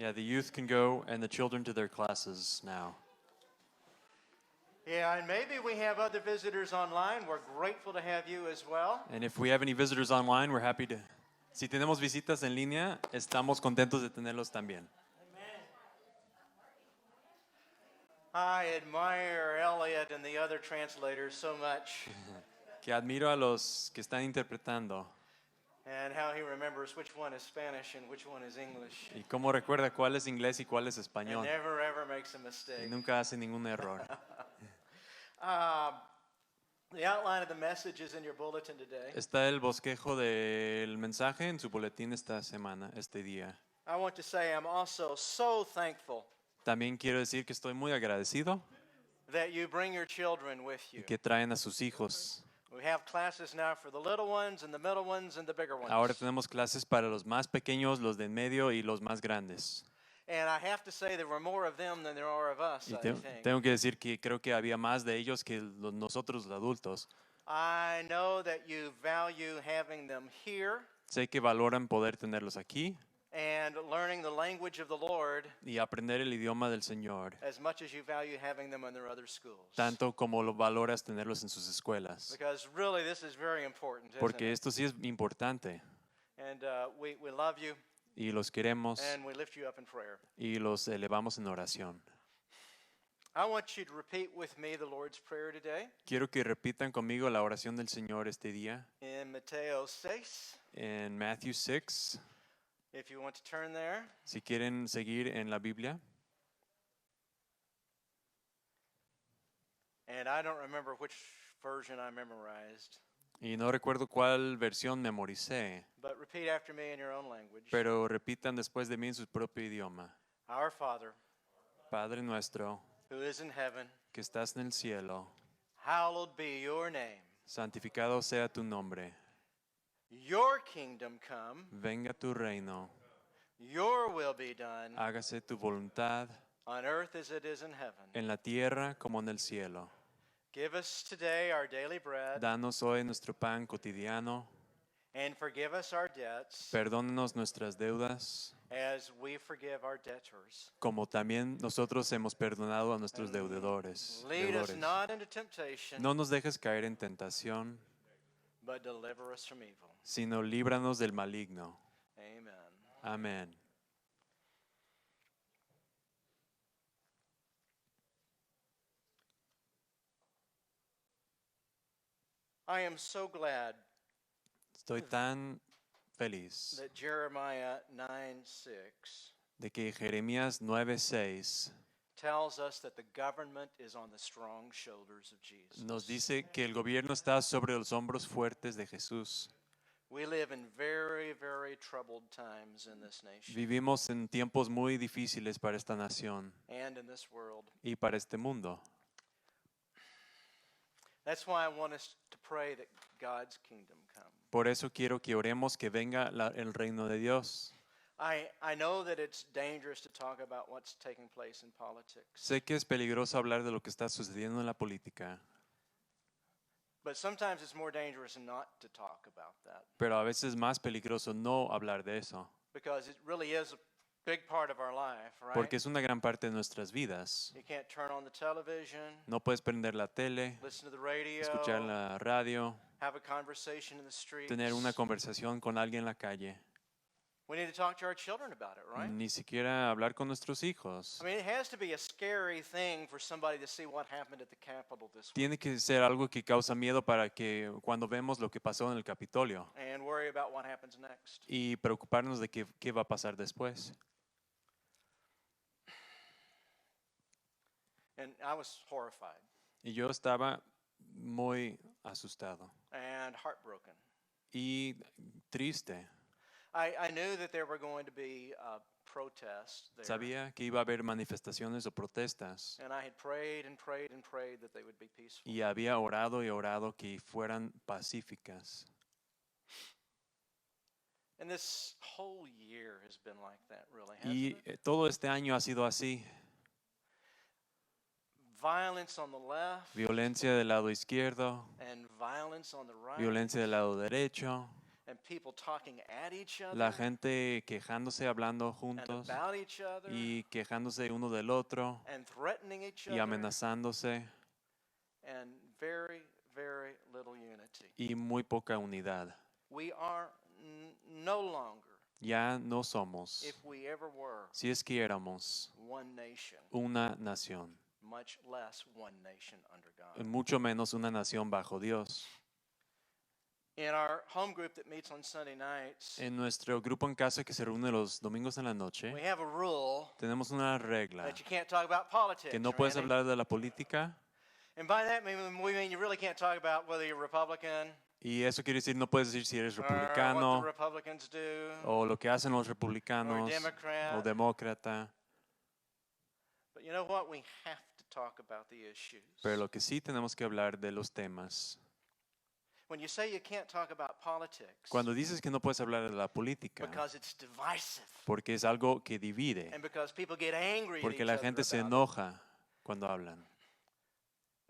Yeah, the youth can go and the children to their classes now. Yeah, and maybe we have other visitors online. We're grateful to have you as well. And if we have any visitors online, we're happy to. Si tenemos visitas en línea, estamos contentos de tenerlos también. I admire Elliot and the other translators so much, Que admiro a los que están interpretando and how he remembers which one is Spanish and which one is English, y cómo recuerda cuál es inglés y cuál es and español. never ever makes a Y mistake. nunca hace ningún error. The outline of the message is in your bulletin today. Está el bosquejo del mensaje en su boletín esta semana, este día. I want to say I'm also so thankful También quiero decir que estoy muy agradecido that you bring your children with you. y que traen a sus hijos. We have classes now for the little ones and the middle ones and the bigger ones. Ahora tenemos clases para los más pequeños, los de en medio y los más grandes. And I have to say there were more of them than there are of us, Y I think. tengo que decir que creo que había más de ellos que nosotros los adultos. I know that you value having them here Sé que valoran poder tenerlos aquí and learning the language of the Lord y aprender el idioma del Señor, as much as you value having them in their other schools. tanto como lo valoras tenerlos en sus escuelas. Because really this is very important, isn't Porque it? esto sí es importante And we love you y los queremos and we lift you up in prayer. y los elevamos en oración. I want you to repeat with me the Lord's Prayer today Quiero que repitan conmigo la oración del Señor este día in Mateo 6. en Matthew 6. If you want to turn there. Si quieren seguir en la Biblia. And I don't remember which version I memorized. Y no recuerdo cuál versión memoricé, But repeat after me in your own language. pero repitan después de mí en su propio idioma. Our Father, Padre nuestro, who is in heaven, que estás en el cielo, hallowed be your name. santificado sea tu nombre. Your kingdom come, Venga tu reino, your will be done, hágase tu voluntad on earth as it is in heaven. en la tierra como en el cielo. Give us today our daily bread, Danos hoy nuestro pan cotidiano, and forgive us our debts, perdónanos nuestras deudas, as we forgive our debtors. como también nosotros hemos perdonado a nuestros deudores. Lead us not into temptation, No nos dejes caer en tentación, but deliver us from evil. sino líbranos del maligno. Amen. Amén. I am so glad Estoy tan feliz that Jeremiah 9:6 de que Jeremías 9:6 tells us that the government is on the strong shoulders of Jesus. nos dice que el gobierno está sobre los hombros fuertes de Jesús. We live in very, very troubled times in this nation Vivimos en tiempos muy difíciles para esta nación and in this world. y para este mundo. That's why I want us to pray that God's kingdom come. Por eso quiero que oremos que venga el reino de Dios. I know that it's dangerous to talk about what's taking place in politics, Sé que es peligroso hablar de lo que está sucediendo en la política, but sometimes it's more dangerous not to talk about that pero a veces es más peligroso no hablar de eso, because it really is a big part of our life, right? porque es una gran parte de nuestras vidas. You can't turn on the television, No puedes prender la tele, listen to the radio, escuchar la radio, have a conversation in the streets. tener una conversación con alguien en la calle, We need to talk to our children about it, right? ni siquiera hablar con nuestros hijos. I mean, it has to be a scary thing for somebody to see what happened at the Capitol this week Tiene que ser algo que causa miedo para que cuando vemos lo que pasó en el Capitolio and worry about what happens next. y preocuparnos de qué va a pasar después. And I was horrified Y yo estaba muy asustado and heartbroken. y triste. I knew that there were going to be protests there. Sabía que iba a haber manifestaciones o protestas And I had prayed and prayed and prayed that they would be peaceful. y había orado y orado que fueran pacíficas. And this whole year has been like that, really, Y hasn't it? todo este año ha sido así. Violence on the left Violencia del lado izquierdo, and violence on the right. violencia del lado derecho, And people talking at each other la gente quejándose, hablando and juntos about each other y quejándose uno del otro and threatening each y other amenazándose and very, very little unity. y muy poca unidad. We are no longer, Ya no somos, if we ever were, si es que éramos, one nation, una nación, much less one nation under God. mucho menos una nación bajo Dios. In our home group that meets on Sunday nights, En nuestro grupo en casa que se reúne los domingos en la noche, we have a rule tenemos una regla that you can't talk about politics. que no puedes Randy. hablar de la política And by that we mean you really can't talk about whether you're Republican y eso quiere decir no puedes decir si eres or what the republicano Republicans do o lo que hacen los or republicanos Democrat. o demócrata, But you know what? We have to talk about the issues. pero lo que sí tenemos que hablar de los temas. When you say you can't talk about politics Cuando dices que no puedes hablar de la política because it's divisive porque es algo que divide, and because people get angry at porque each la other gente se about it. enoja cuando hablan.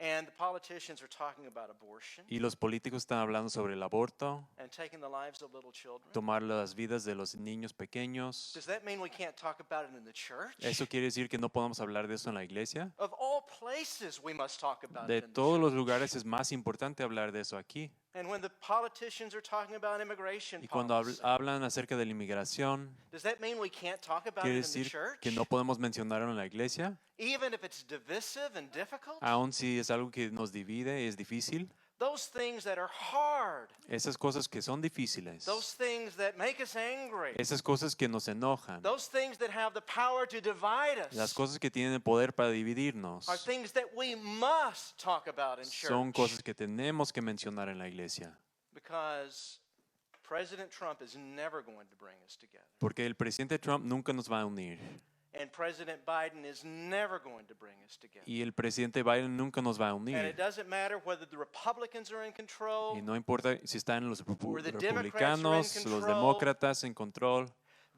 And the politicians are talking about abortion Y los políticos están hablando sobre el aborto, and taking the lives of little children. tomar las vidas de los niños pequeños. Does that mean we can't talk about it in the church? ¿Eso quiere decir que no podemos hablar de eso en la iglesia? Of all places, we must talk about De it in the todos los church. lugares es más importante hablar de eso aquí. And when the politicians are talking about immigration Y cuando policy, hablan acerca de la inmigración, does that mean we can't talk about ¿quiere it in the decir church? que no podemos mencionarlo en la iglesia? Even if it's divisive and difficult? Aun si es algo que nos divide, es difícil. Those things that are hard, Esas cosas que son difíciles, those things that make us angry, esas cosas que nos enojan, those things that have the power to divide las us, cosas que tienen el poder para dividirnos, are things that we must talk about in son church. cosas que tenemos que mencionar en la iglesia. Because President Trump is never going to bring us together. Porque el presidente Trump nunca nos va a unir. And President Biden is never going to bring us together. Y el presidente Biden nunca nos va a And it unir. doesn't matter whether the Republicans are in control, Y no importa si están los Or the Democrats are in republicanos, los control. demócratas en control,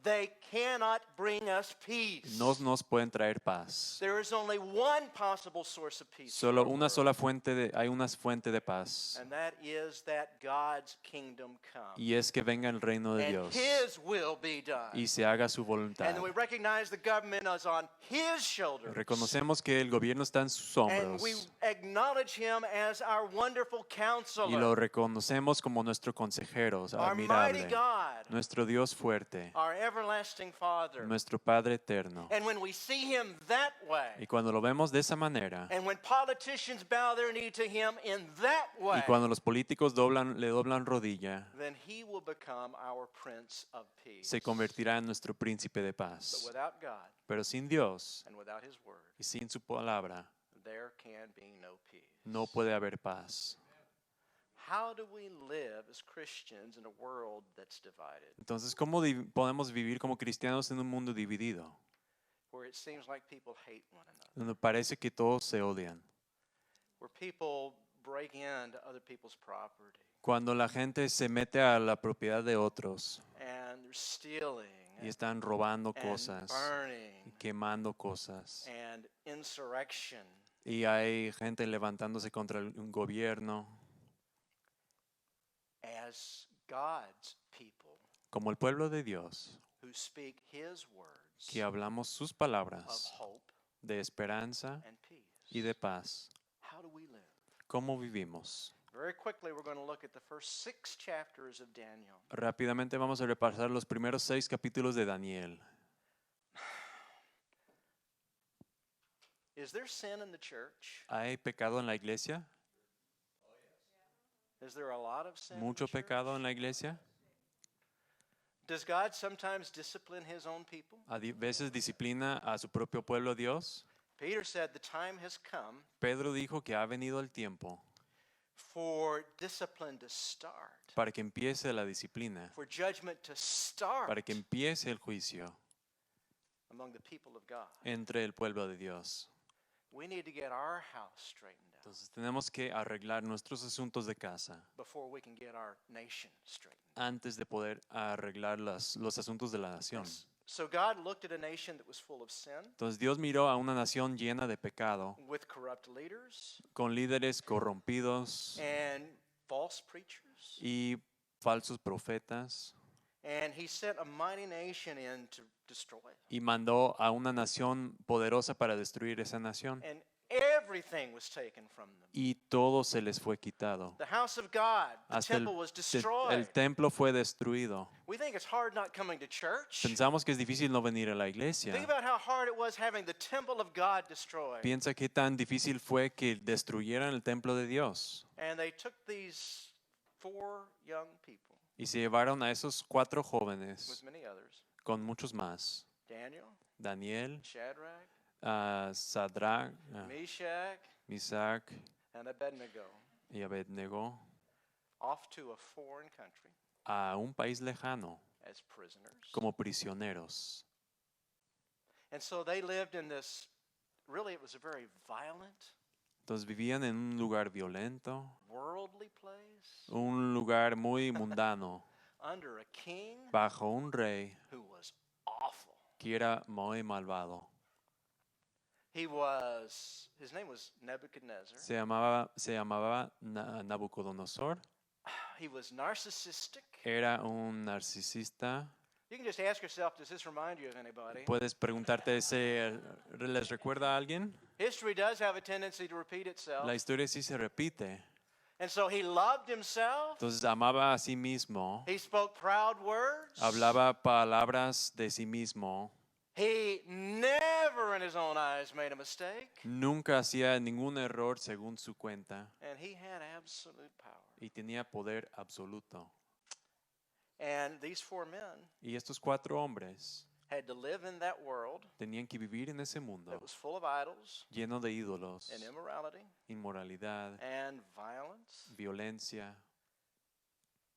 they cannot bring us peace. no nos pueden traer paz. There is only one possible source of peace. Solo in our una world, sola hay una fuente de paz. And that is that God's kingdom come. Y es que venga el reino de And Dios His will be done. y se haga su And voluntad. then we recognize the government is on His shoulders. Reconocemos que el gobierno está en sus And we hombros acknowledge Him as our wonderful y counselor, lo reconocemos como nuestro consejero our mighty admirable, God, nuestro Dios fuerte, our everlasting Father. nuestro Padre eterno. And when we see Him that way, Y cuando lo vemos de esa manera, and when politicians bow their knee to Him in that way, y cuando los políticos le doblan rodilla, then He will become our Prince of Peace. se convertirá en nuestro príncipe de But paz. without God Pero sin Dios and without His Word, y sin su palabra, there can be no peace. no puede haber paz. How do we live as Christians in a world that's divided, Entonces, ¿cómo podemos vivir como cristianos en un mundo dividido? where it seems like people hate one another, Donde parece que todos se odian. where people break into other people's property Cuando la gente se mete a la propiedad de otros and they're stealing y están robando and cosas, y burning quemando cosas, and insurrection? y hay gente levantándose contra un gobierno, As God's people como el pueblo de Dios, who speak His words que hablamos sus of palabras hope de esperanza and peace, y de paz. how do we live? ¿Cómo vivimos? Very quickly, we're going to look at the first 6 chapters of Daniel. Rápidamente vamos a repasar los primeros 6 capítulos de Daniel. Is there sin in the church? ¿Hay pecado en la iglesia? Is there a lot of sin? in the ¿Mucho church? pecado en la iglesia? Does God sometimes discipline His own people? ¿A veces disciplina a su propio pueblo Dios? Peter said the time has come Pedro dijo que ha venido el tiempo for discipline to start, para que empiece la disciplina, for judgment to start para que empiece el juicio among the people of God. entre el pueblo de Dios. We need to get our house straightened out Entonces tenemos que arreglar nuestros asuntos de casa before we can get our nation straightened. antes de poder arreglar los asuntos de la nación. So God looked at a nation that was full of sin, Entonces Dios miró a una nación llena de pecado, with corrupt leaders con líderes corrompidos and false preachers y falsos profetas and he sent a mighty nation in to destroy them. y mandó a una nación poderosa para destruir esa nación. And everything was taken from them. Y todo se les fue quitado. The house of God, the Hasta temple was destroyed. el templo fue destruido. We think it's hard not coming to church. Pensamos que es difícil no venir a la iglesia. Think about how hard it was having the temple of God destroyed. Piensa qué tan difícil fue que destruyeran el templo de Dios. And they took these 4 young people Y se llevaron a esos 4 with jóvenes many others, con muchos más. Daniel, Daniel, Shadrach, Sadrach, Meshach, Isaac and Abednego, y Abednego off to a foreign country a un país lejano as prisoners. como prisioneros. And so they lived in this, really it was a very violent, Entonces vivían en un lugar violento, worldly place, un lugar muy mundano, under a king bajo un rey who was awful. que era muy malvado. His name was Nebuchadnezzar. Se llamaba Nabucodonosor. He was narcissistic. Era un narcisista. You can just ask yourself, does this remind you of anybody? Puedes preguntarte, ¿les recuerda a alguien? History does have a tendency to repeat itself. La historia sí se repite. And so he loved himself. Entonces amaba a sí mismo, He spoke proud words. hablaba palabras de sí mismo, He never in his own eyes made a mistake. nunca hacía ningún error según su cuenta And he had absolute power. y tenía poder absoluto. And these 4 men Y estos 4 hombres had to live in that world tenían que vivir en ese that mundo was full of idols lleno de ídolos, and immorality inmoralidad, and violence violencia,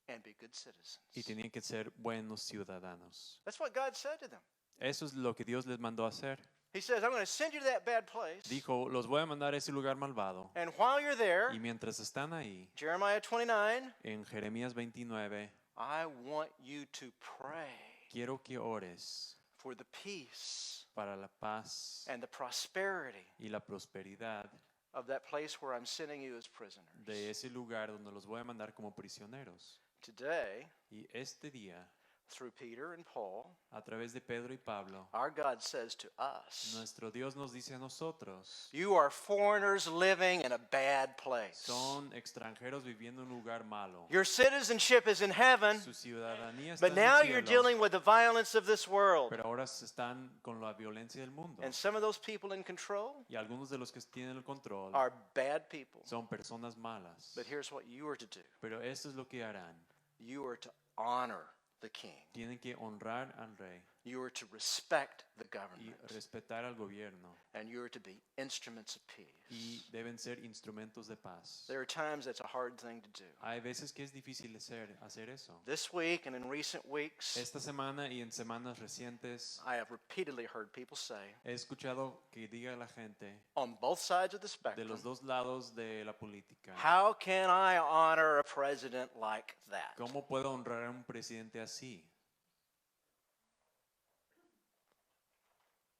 and be good citizens. y tenían que ser buenos ciudadanos. That's what God said to them. Eso es lo que Dios les mandó a hacer. He says, I'm going to send you to that bad place. Dijo, los voy a mandar a ese lugar malvado. And while you're there, Y mientras están ahí, Jeremiah 29, en Jeremías 29, I want you to pray quiero que ores for the peace para la paz and the prosperity y la prosperidad of that place where I'm sending you as prisoners. de ese lugar donde los voy a mandar como prisioneros. Today, Y este día, through Peter and Paul, a través de Pedro y Pablo, our God says to us, nuestro Dios nos dice a nosotros, you are foreigners living in a bad place. son extranjeros viviendo en un lugar malo. Your citizenship is in heaven, Su ciudadanía está but en now el you're cielo, dealing with the violence of this world. pero ahora se están con la violencia del mundo. And some of those people in control Y algunos de los que tienen el control are bad people. son personas malas. But here's what you are to do. Pero esto es lo que harán. You are to honor the king. Tienen que honrar al rey You are to respect the y government. respetar al gobierno. And you are to be instruments of peace. Y deben ser instrumentos de paz. There are times that's a hard thing to do. Hay veces que es difícil hacer eso. This week and in recent weeks, Esta semana y en semanas recientes I have repeatedly heard people say, he escuchado que diga la gente on both sides of the de spectrum, los dos lados de la política, how can I honor a president like that? ¿cómo puedo honrar a un presidente así?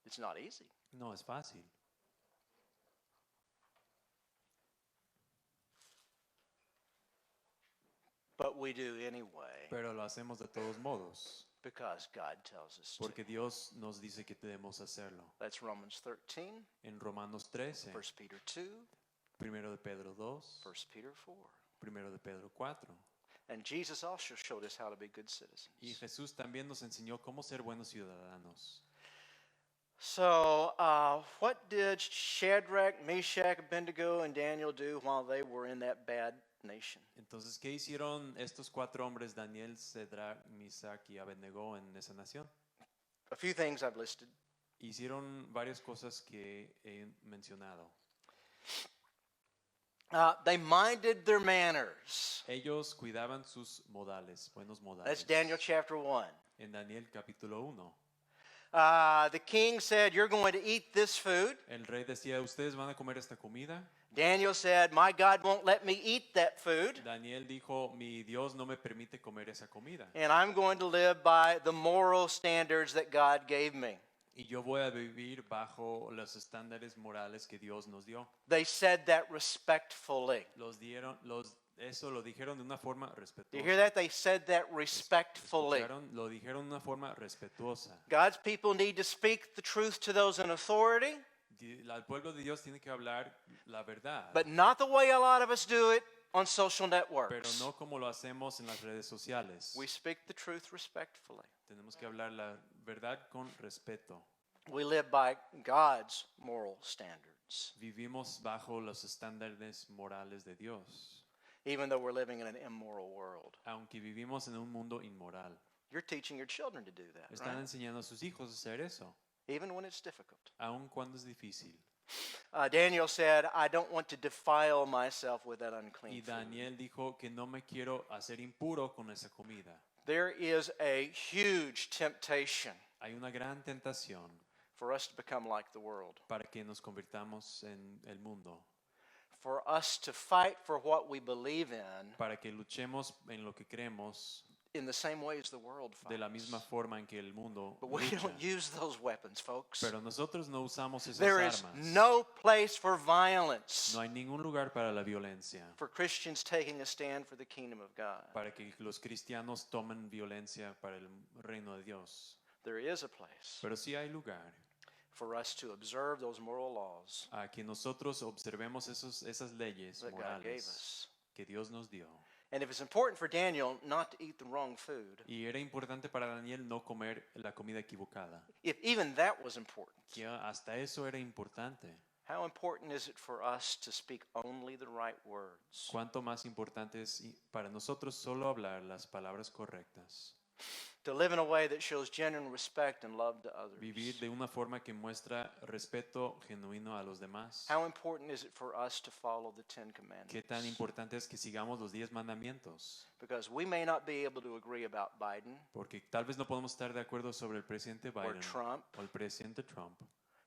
It's not easy. No es fácil. But we do anyway Pero lo hacemos de todos modos, because God tells us to. porque Dios nos dice que debemos hacerlo. That's Romans 13, En Romanos 13, 1 Peter 2, Primero de Pedro 2, 1 Peter 4. Primero de Pedro 4. And Jesus also showed us how to be good citizens. Y Jesús también nos enseñó cómo ser buenos ciudadanos. So, what did Shadrach, Meshach, Abednego, and Daniel do while they were in that bad nation? Entonces, ¿qué hicieron estos 4 hombres, Daniel, Sadrach, Mesach y Abednego, en esa nación? A few things I've listed. Hicieron varias cosas que he mencionado. They minded their manners. Ellos cuidaban sus modales, buenos modales. That's Daniel chapter 1. En Daniel capítulo 1. The king said, you're going to eat this food. El rey decía, ¿ustedes van a comer esta comida? Daniel said, my God won't let me eat that food. Daniel dijo, mi Dios no me permite comer esa comida. And I'm going to live by the moral standards that God gave me. Y yo voy a vivir bajo los estándares morales que Dios nos dio. They said that respectfully. Los Eso lo dijeron de una forma Do you respetuosa. hear that? They said that respectfully. Lo dijeron de una forma respetuosa. God's people need to speak the truth to those in authority, El pueblo de Dios tiene que hablar la verdad, but not the way a lot of us do it on social pero networks. no como lo hacemos en las redes sociales. We speak the truth respectfully. Tenemos que hablar la verdad con respeto. We live by God's moral standards, Vivimos bajo los estándares morales de Dios, even though we're living in an immoral world. aunque vivimos en un mundo inmoral. You're teaching your children to do that, Están right? enseñando a sus hijos a hacer eso, Even when it's difficult. aun cuando es difícil. Daniel said, I don't want to defile myself with that Y unclean food. Daniel dijo que no me quiero hacer impuro con esa comida. There is a huge temptation Hay una gran tentación for us to become like the world, para que nos convirtamos en el mundo, for us to fight for what we believe in para que luchemos en lo que creemos in the same way as the world de la fights. misma forma en que el mundo But we lucha. don't use those weapons, folks. Pero nosotros no usamos esas There is armas. no place for violence No hay ningún lugar para la violencia, for Christians taking a stand for the kingdom of God. para que los cristianos tomen violencia para el reino de Dios. There is a place Pero sí hay lugar for us to observe those moral laws a que nosotros observemos esas leyes that God gave morales us. que Dios nos dio. And if it's important for Daniel not to eat the wrong food, Y era importante para Daniel no comer la comida equivocada. if even that was important, Que hasta eso era importante. how important is it for us to speak only the right words? ¿Cuánto más importante es para nosotros solo hablar las palabras correctas? To live in a way that shows genuine respect and love to others. Vivir de una forma que muestra respeto genuino a los demás. How important is it for us to follow the Ten ¿Qué tan Commandments? importante es que sigamos los 10 mandamientos? Because we may not be able to agree about Biden Porque tal vez no podemos estar de acuerdo sobre el presidente or Biden Trump, o el presidente Trump,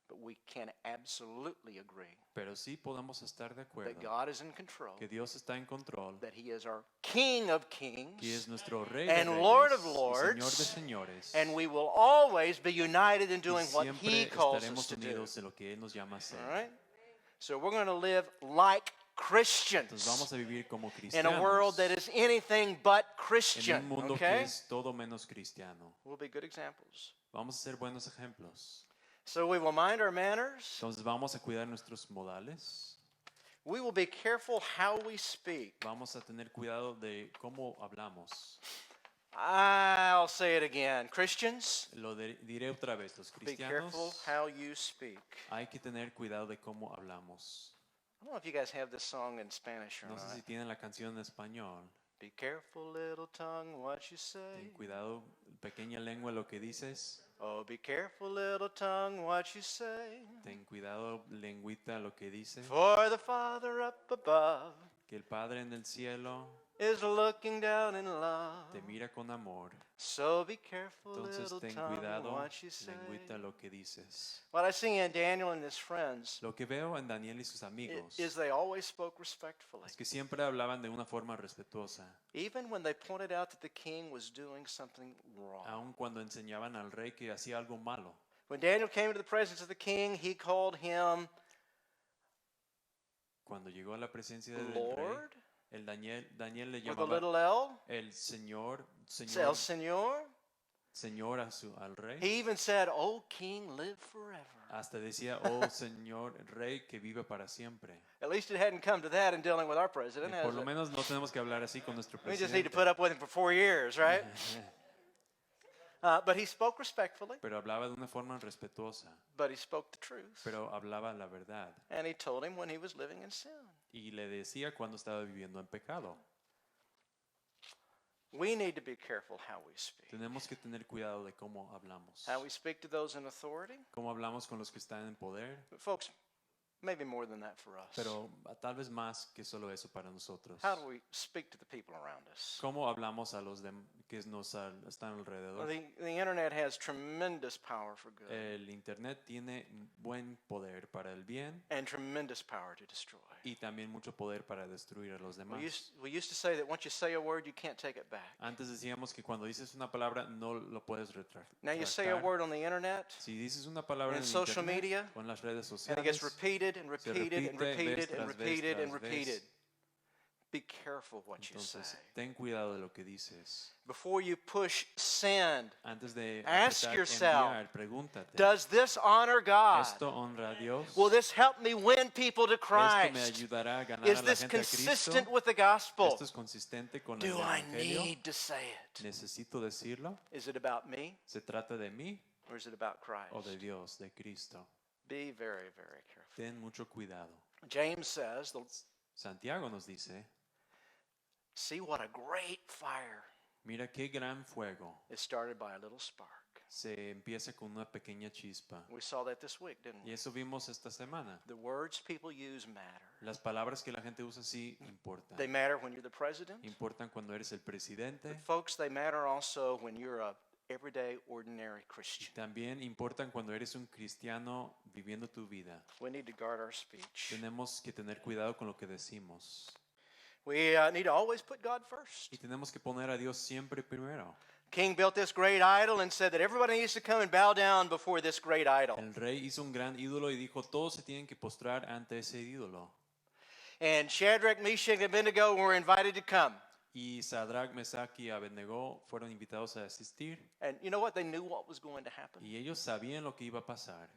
but we can absolutely agree pero sí podemos estar de that acuerdo God is in control, que Dios está en control, that He is our King of que kings, es nuestro Rey de and reyes Lord of y lords, Señor de señores, and we will always be united in y doing what He siempre calls us estaremos to do. unidos en lo que Él nos llama a hacer. All right? So we're going to live like Entonces Christians vamos a vivir como in a world cristianos that is anything but en Christian. un mundo que Okay? es todo menos cristiano. We'll be good examples. Vamos a ser buenos ejemplos. So we will mind our manners. Entonces vamos a cuidar nuestros modales. We will be careful how we speak. Vamos a tener cuidado de cómo hablamos. I'll say it again. Christians, Diré otra vez, los be careful cristianos how you speak. hay que tener cuidado de cómo hablamos. I don't know if you guys have this song in Spanish or No sé si not. tienen la canción en español. Be careful, little tongue, what you say. Ten cuidado, pequeña lengua, lo que dices. Oh, be careful, little tongue, what you say. Ten cuidado, lengüita, lo que dices. For the Father up above Que el Padre en el cielo is looking down in love. te mira con amor. So be careful, Entonces little ten tongue, cuidado, what you say. lengüita, lo que dices. What I see in Daniel and his friends Lo que veo en Daniel y sus amigos is they always spoke respectfully. es que siempre hablaban de una forma respetuosa, Even when they pointed out that the king was doing something wrong. aun cuando enseñaban al rey que hacía algo malo. When Daniel came to the presence of the king, he called him Cuando llegó a la presencia del rey, Lord Daniel le with a llamaba little L, el Señor, El Señor. Señor al rey. He even said, "O king, live forever." Hasta decía, oh Señor rey que vive para siempre. At least it hadn't come to that in dealing with our president, has Por lo it? menos no tenemos que hablar así con nuestro We just need to presidente. put up with him for 4 years, right? But he spoke respectfully, Pero hablaba de una forma respetuosa, but he spoke the truth. pero hablaba la verdad. And he told him when he was living in sin. Y le decía cuando estaba viviendo en pecado. We need to be careful how we speak. Tenemos que tener cuidado de cómo hablamos. How we speak to those in authority. Cómo hablamos con los que están en poder, But folks, maybe more than that for us. pero tal vez más que solo eso para nosotros. How do we speak to the people around us? ¿Cómo hablamos a los que nos están alrededor? The internet has tremendous power for good El Internet tiene buen poder para el bien and tremendous power to destroy. y también mucho poder para destruir a los demás. We used to say that once you say a word, you can't take it back. Antes decíamos que cuando dices una palabra no lo puedes Now you say a retractar. word on the internet, Si dices una palabra in en social Internet media, o en las redes and it gets sociales, repeated and repeated and repite vez repeated and tras vez repeated and tras vez. repeated. be careful what you say. Entonces, ten cuidado de lo que dices. Before you push send, Antes de Ask apretar yourself, enviar, pregúntate, does this honor God? ¿esto honra a Dios? Will this help me win people to ¿Esto me Christ? ayudará a ganar Is a la this gente a Cristo? consistent with the gospel? ¿Esto es consistente con el Do I Evangelio? need to say it? ¿Necesito decirlo? Is it about me ¿Se trata de mí or is it about o de Christ? Dios, de Cristo? Be very, very careful. Ten mucho cuidado. James says, Santiago nos dice, see what a great fire mira qué gran fuego. is started by a little spark. Se empieza con una pequeña chispa. We saw that this week, didn't Y we? eso vimos esta semana. The words people use matter. Las palabras que la gente usa sí importan. They matter when you're the president. Importan cuando eres el presidente. But folks, they matter also when you're a everyday, ordinary Y Christian. también importan cuando eres un cristiano viviendo tu vida. We need to guard our speech. Tenemos que tener cuidado con lo que decimos. We need to always put God first. Y tenemos que poner a Dios siempre primero. King built this great idol and said that everybody needs to come and bow down before this great idol. El rey hizo un gran ídolo y dijo, todos se tienen que postrar ante ese ídolo. And Shadrach, Meshach, and Abednego were invited to come. Y Sadrach, Mesach y Abednego fueron invitados a asistir. And you know what? They knew what was going to happen. Y ellos sabían lo que iba a pasar.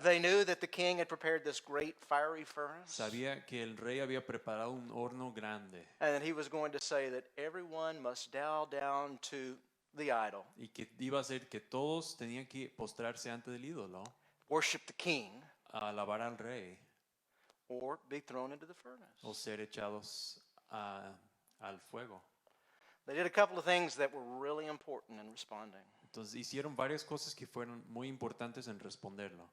They knew that the king had prepared this great fiery furnace. Sabía que el rey había preparado un horno grande And that he was going to say that everyone must bow down to the idol, y que iba a ser que todos tenían que postrarse ante el ídolo, worship the king, a alabar al rey or be thrown into the furnace. o ser echados al fuego. They did a couple of things that were really important in responding. Entonces hicieron varias cosas que fueron muy importantes en responderlo.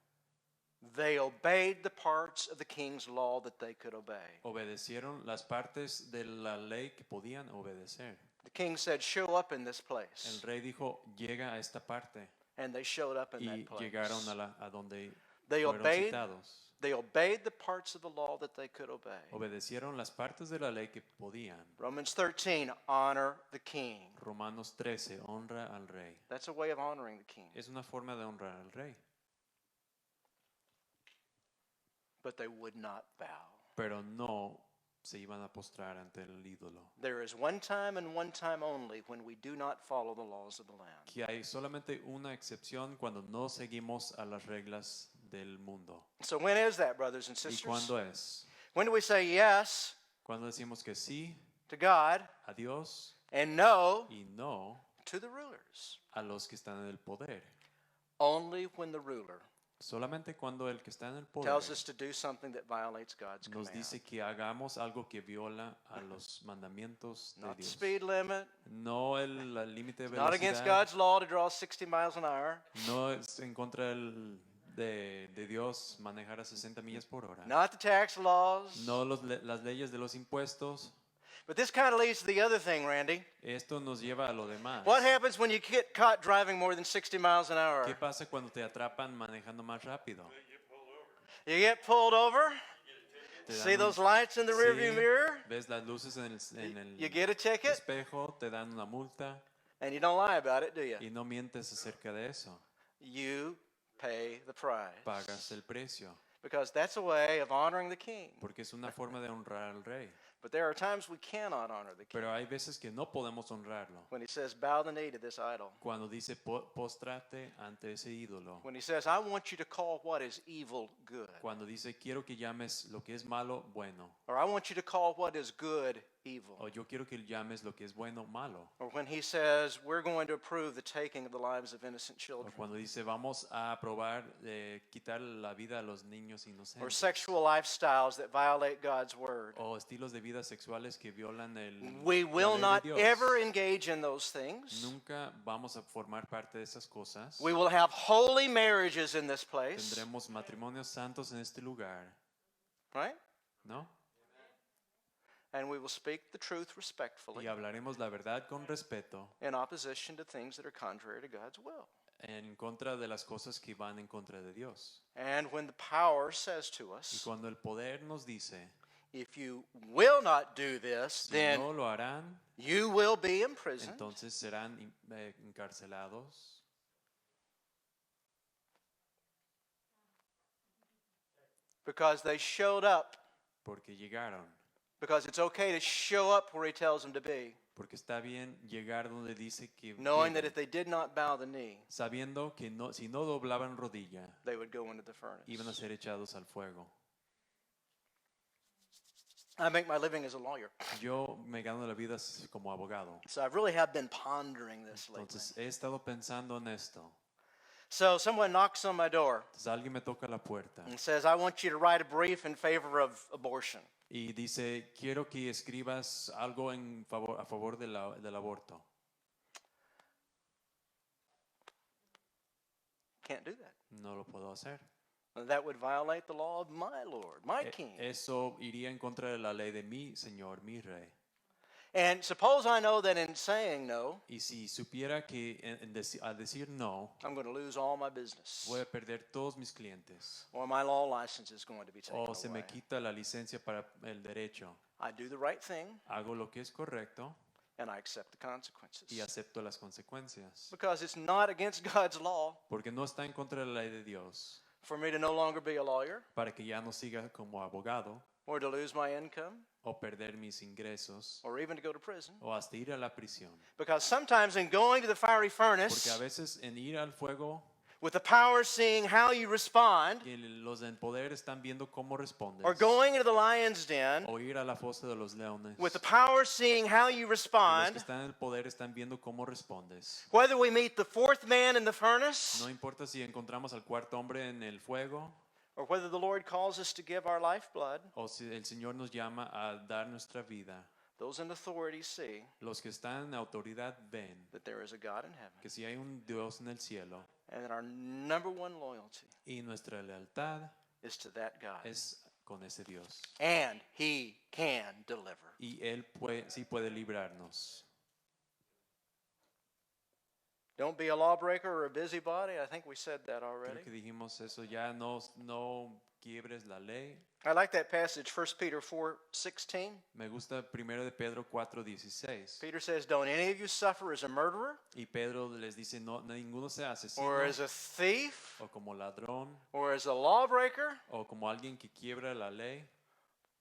They obeyed the parts of the king's law that they could obey. Obedecieron las partes de la ley que podían obedecer. The king said, show up in this El place. rey dijo, llega a esta parte. And they showed up in Y that place. llegaron a donde They fueron obeyed, citados. they obeyed the parts of the law that they could obey. Obedecieron las partes de la ley que podían. Romans 13, honor the king. Romanos 13, honra al rey. That's a way of honoring the king. Es una forma de honrar al rey. But they would not bow. Pero no se iban a postrar ante el ídolo. There is one time and one time only when we do not follow the laws of the land. Que hay solamente una excepción cuando no seguimos a las reglas del mundo. So when is that, brothers and ¿Y sisters? cuándo es? When do we say yes Cuando decimos que sí to God a Dios and no y no to the rulers? a los que están en el poder. Only when the ruler Solamente cuando el que está en el poder tells us to do something that violates God's nos command. dice que hagamos algo que viola a los mandamientos de Not the Dios. speed limit, No el límite de not against velocidad. God's law to draw 60 miles an hour, No es en contra de Dios manejar a 60 millas por hora. not the tax laws. No las leyes de los impuestos. But this kind of leads to the other thing, Randy. Esto nos lleva a lo demás. What happens when you get caught driving more than 60 miles an hour? ¿Qué pasa cuando te atrapan manejando más rápido? You get pulled over. Te See dan those un- lights in the rearview Sí, mirror? ves las luces en You el get a ticket, espejo, te dan una multa and you don't lie about it, do you? y no mientes acerca de eso. You pay the price. Pagas el precio Because that's a way of honoring the king. porque es una forma de honrar al rey. But there are times we cannot honor the king. Pero hay veces que no podemos honrarlo. When he says, bow the knee to this idol. Cuando dice póstrate ante ese ídolo. When he says, I want you to call what is evil good. Cuando dice quiero que llames lo que es malo bueno. Or I want you to call what is good evil. O yo quiero que llames lo que es bueno malo. Or when he says, we're going to approve the taking of the lives of innocent O children. cuando dice vamos a aprobar quitar la vida a los niños Or inocentes. sexual lifestyles that violate God's word. O estilos de vida sexuales que violan We la will ley not de Dios. ever engage in those things. Nunca vamos a formar parte de esas cosas. We will have holy marriages in this place. Tendremos matrimonios santos en este lugar, Right? ¿no? And we will speak the truth respectfully Y hablaremos la verdad con respeto in opposition to things that are contrary to God's will. en contra de las cosas que van en contra de Dios. And when the power says to Y us, cuando el poder nos dice, if you will not do this, si then no lo harán, you will be imprisoned. entonces serán encarcelados. Because they showed up Porque llegaron Because it's okay to show up where he tells them to be, Porque está bien llegar donde dice que knowing that lleguen, if they did not bow the knee, sabiendo que no, si no doblaban rodilla, they would go into the iban a furnace. ser echados al fuego. I make my living as a lawyer, Yo me gano la vida como abogado. so I really have been pondering this lately. Entonces he estado pensando en esto. So someone knocks on my door Entonces alguien me toca la puerta and says, I want you to write a brief in favor of abortion. y dice, quiero que escribas algo a favor del aborto. Can't do that. No lo puedo hacer. That would violate the law of my Lord, my King. Eso iría en contra de la ley de mi Señor, mi Rey. And suppose I know that in saying no, Y si supiera que al decir no, I'm going to lose all my business, voy a perder todos mis clientes or my law license is going to be taken o se me away. quita la licencia para el derecho, I do the right thing, hago lo que es correcto and I accept the consequences. y acepto las consecuencias. Because it's not against God's law Porque no está en contra de la ley de Dios. for me to no longer be a lawyer, Para que ya no siga como abogado or to lose my income, o perder mis ingresos or even to go to prison. o hasta ir a la prisión. Because sometimes in going to the fiery Porque a furnace, veces en ir al fuego, with the power seeing how you respond, que los del poder están viendo cómo respondes. or going into the lion's den, O ir a la fosa de los leones. with the power seeing how you Y los respond, que están en el poder están viendo cómo respondes. whether we meet the fourth man in the furnace, No importa si encontramos al cuarto hombre en el fuego or whether the Lord calls us to give our lifeblood, o si el Señor nos llama a dar nuestra vida. those in authority see Los que están en autoridad ven that there is a God in heaven, que si hay un Dios en el cielo and that our number one loyalty y nuestra lealtad is to that God. es con ese Dios. And He can deliver. Y Él sí puede librarnos. Don't be a lawbreaker or a busybody. I think we said that Creo already. que dijimos eso ya, no quiebres la ley. I like that passage, 1 Peter 4:16. Me gusta primero de Pedro 4:16. Peter says, don't any of you suffer as a murderer, Y Pedro les dice, no, ninguno sea asesino or as a thief, o como ladrón or as a lawbreaker, o como alguien que quiebra la ley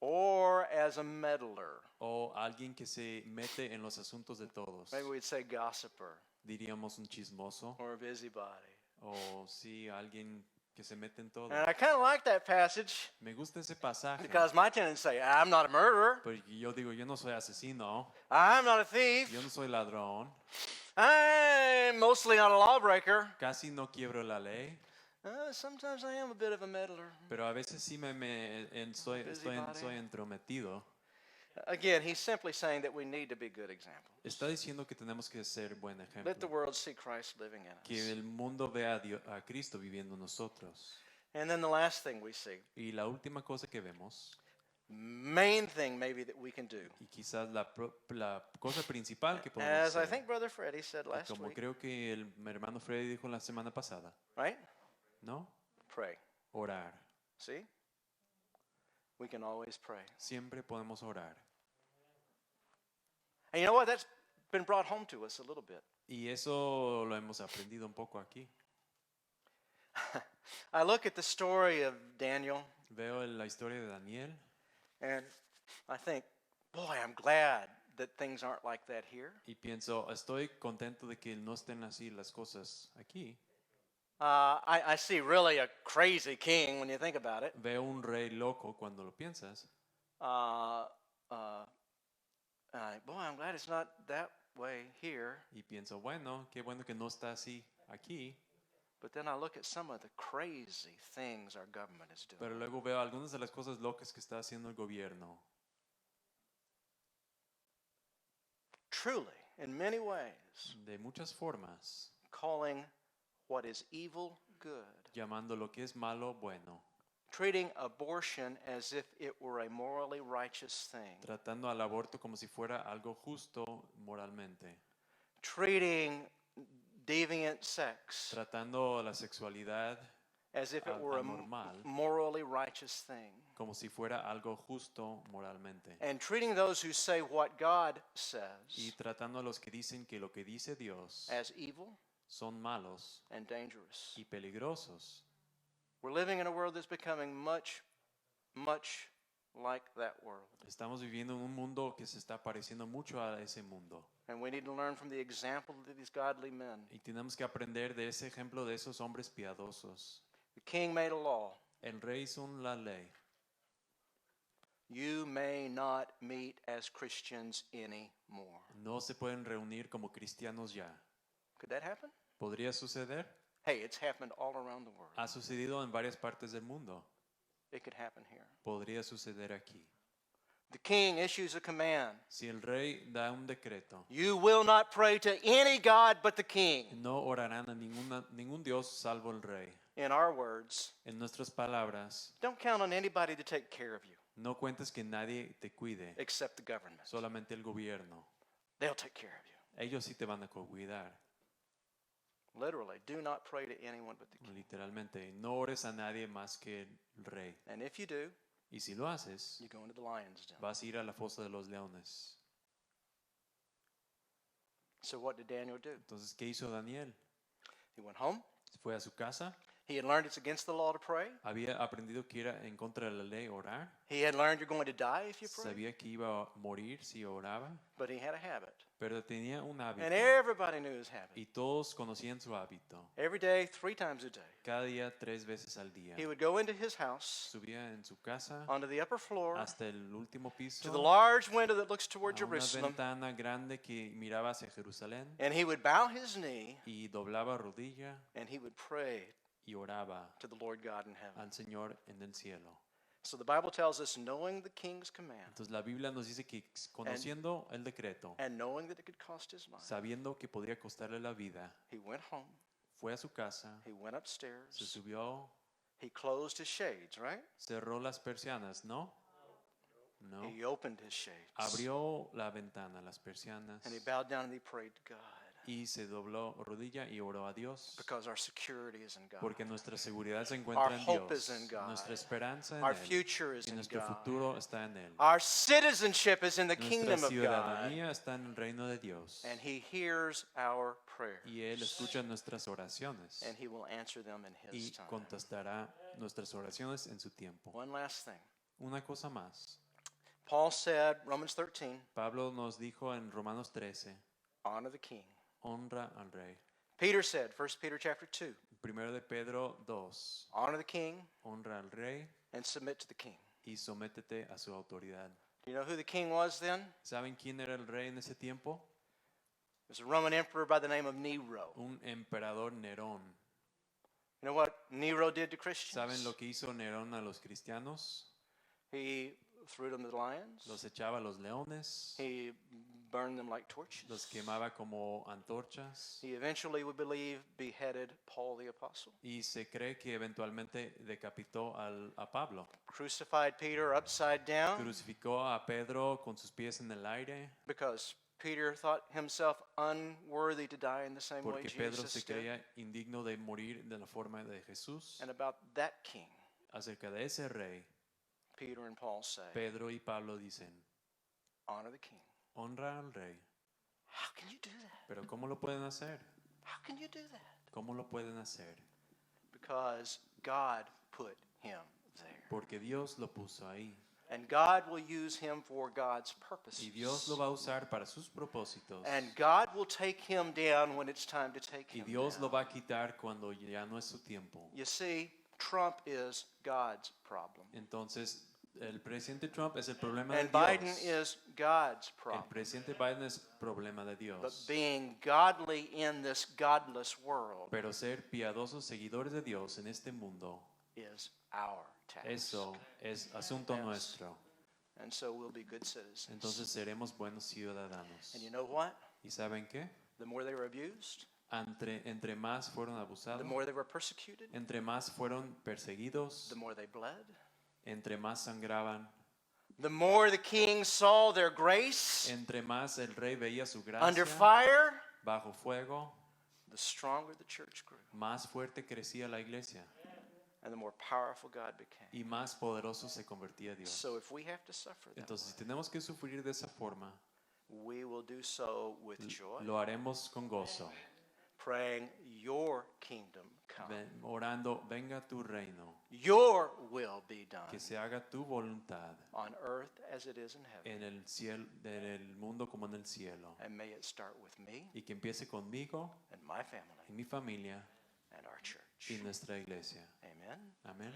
or as a meddler. o alguien que se mete en los asuntos de todos. Maybe we'd say gossiper Diríamos un chismoso or a busybody. o sí, alguien que se mete en todo. And I kind of like that passage Me gusta ese pasaje because my tendency to say, I'm not a murderer, porque yo digo, yo no soy asesino, I'm not a thief, yo no soy ladrón, I'm mostly not a lawbreaker. casi no quiebro la ley, Sometimes I am a bit of a meddler. pero a veces sí Busybody. soy entrometido. Again, he's simply saying that we need to be good examples. Está diciendo que tenemos que ser buen Let the ejemplo, world see Christ living in que us. el mundo vea a Cristo viviendo en nosotros. And then the last thing we see, Y la última cosa que vemos, main thing maybe that we can do, y quizás la cosa principal que podemos as I hacer, think Brother Freddie said y last como week, creo que mi hermano Freddy dijo la semana pasada, right? ¿no? Pray. Orar. See? We can always pray. Siempre podemos orar. And you know what? That's been brought home to us a little bit. Y eso lo hemos aprendido un poco aquí. I look at the story of Daniel Veo la historia de Daniel and I think, boy, I'm glad that things aren't like that here. y pienso, estoy contento de que no estén así las cosas aquí. I see really a crazy king when you think about it. Veo un rey loco cuando lo piensas. Boy, I'm glad it's not that way here. Y pienso, bueno, qué bueno que no está así aquí. But then I look at some of the crazy things our government is doing. Pero luego veo algunas de las cosas locas que está haciendo el gobierno. Truly, in many ways, De muchas formas, calling what is evil good. llamando lo que es malo bueno. Treating abortion as if it were a morally righteous thing. Tratando al aborto como si fuera algo justo moralmente. Treating deviant sex Tratando la sexualidad as if it were a anormal. morally righteous thing. Como si fuera algo justo moralmente. And treating those who say what God Y says tratando a los que dicen que lo que dice Dios as evil son malos and dangerous. y peligrosos. We're living in a world that's becoming much, much like that world. Estamos viviendo en un mundo que se está pareciendo mucho a ese mundo. And we need to learn from the example of these godly men. Y tenemos que aprender de ese ejemplo de esos hombres piadosos. The king made a law. El rey hizo la ley. You may not meet as Christians anymore. No se pueden reunir como cristianos ya. Could that happen? ¿Podría suceder? Hey, it's happened all around the world. Ha sucedido en varias partes del mundo. It could happen here. Podría suceder aquí. The king issues a command. Si el rey da un decreto, You will not pray to any god but the king. no orarán a ningún Dios salvo el rey. In our words, En nuestras palabras, don't count on anybody to take care of you no cuentes que nadie te cuide, except the government. solamente el gobierno. They'll take care of you. Ellos sí te van a cuidar. Literally, do not pray to anyone but the king. Literalmente, no ores a nadie más que el rey. And if you do, Y si lo haces, you go into the lion's den. vas a ir a la fosa de los leones. So what did Daniel do? Entonces, ¿qué hizo Daniel? He went home. Fue a su casa. He had learned it's against the law to pray. Había aprendido que era en contra de la ley orar. He had learned you're going to die if you pray. Sabía que iba a morir si oraba. But he had a habit. Pero tenía un hábito. And everybody knew his habit. Y todos conocían su hábito. Every day, 3 times a day. Cada día, 3 veces al día. He would go into his house, Subía en su casa onto the upper floor, hasta el último piso. to the large window that looks toward A una Jerusalem, ventana grande que miraba hacia Jerusalén. and he would bow his knee Y doblaba rodilla and he would pray y oraba to the Lord God in heaven. al Señor en el cielo. So the Bible tells us, knowing the king's command Entonces la Biblia nos dice que conociendo el decreto, and knowing that it could cost his life, sabiendo que podría costarle la vida, he went home, fue a su casa, he went se upstairs, subió, he closed his shades, right? cerró las persianas, ¿no? No. He opened his shades. Abrió la ventana, las persianas, And he bowed down and he prayed to God. y se dobló rodilla y oró a Dios. Because our security is in God. Porque nuestra seguridad se encuentra en hope Dios. is in God. Nuestra esperanza en Our Él. future is Y in nuestro God. futuro está en Él. Our citizenship is in the Nuestra kingdom of God. ciudadanía está en el reino de Dios. And he hears our prayers. Y Él escucha nuestras oraciones. And he will answer them in Y his time. contestará nuestras oraciones en su tiempo. One last thing. Una cosa más. Paul said, Romans 13, Pablo nos dijo en Romanos 13, honor the king. honra al rey. Peter said, 1 Peter chapter 2, Primero de Pedro 2, honor the king honra al rey and submit to the king. y sométete a su autoridad. Do you know who the king was then? ¿Saben quién era el rey en ese tiempo? It was a Roman emperor by the name of Nero. Un emperador Nerón. You know what Nero did to Christians? ¿Saben lo que hizo Nerón a los cristianos? He threw them to the lions. Los echaba a los leones, He burned them like torches. los quemaba como antorchas He eventually, we believe, beheaded Paul the apostle. y se cree que eventualmente decapitó a Pablo. Crucified Peter upside down Crucificó a Pedro con sus pies en el aire because Peter thought himself unworthy to die in the same way porque Pedro Jesus se did. creía indigno de morir de la forma de Jesús. And about that king, Acerca de ese rey, Peter and Paul say, Pedro y Pablo dicen, honor the king. honra al rey. How can you do that? Pero ¿cómo lo pueden hacer? How can you do that? ¿Cómo lo pueden hacer? Because God put him there. Porque Dios lo puso ahí. And God will use him for God's purposes. Y Dios lo va a usar para sus propósitos. And God will take him down when it's time to take Y him Dios down. lo va a quitar cuando ya no es su tiempo. You see, Trump is God's problem. Entonces, el presidente Trump es el problema And de Biden Dios. is God's El problem. presidente Biden es problema de But Dios. being godly in this godless world Pero ser piadosos seguidores de Dios en este mundo, is our task. eso es asunto Yes. nuestro. And so we'll be good citizens. Entonces seremos buenos ciudadanos. And you know what? ¿Y saben qué? The more they were abused, Entre más fueron the abusados, more they were persecuted, entre más fueron perseguidos, the more they bled, entre más sangraban, the more the king saw their grace entre más el rey veía su under gracia fire, bajo fuego, the stronger the church grew más fuerte crecía la iglesia and the more powerful God became. y más poderoso se convertía Dios. So if we have to suffer that Entonces, si tenemos que sufrir de esa forma, we will do so with joy, lo haremos con gozo, praying your kingdom orando, venga tu reino, Your will be done que se haga tu voluntad on earth as it is in heaven. en el cielo, en el mundo como en el cielo. And may it start with me Y que empiece conmigo, and my family y mi familia and our church. y nuestra iglesia. Amen. Amén.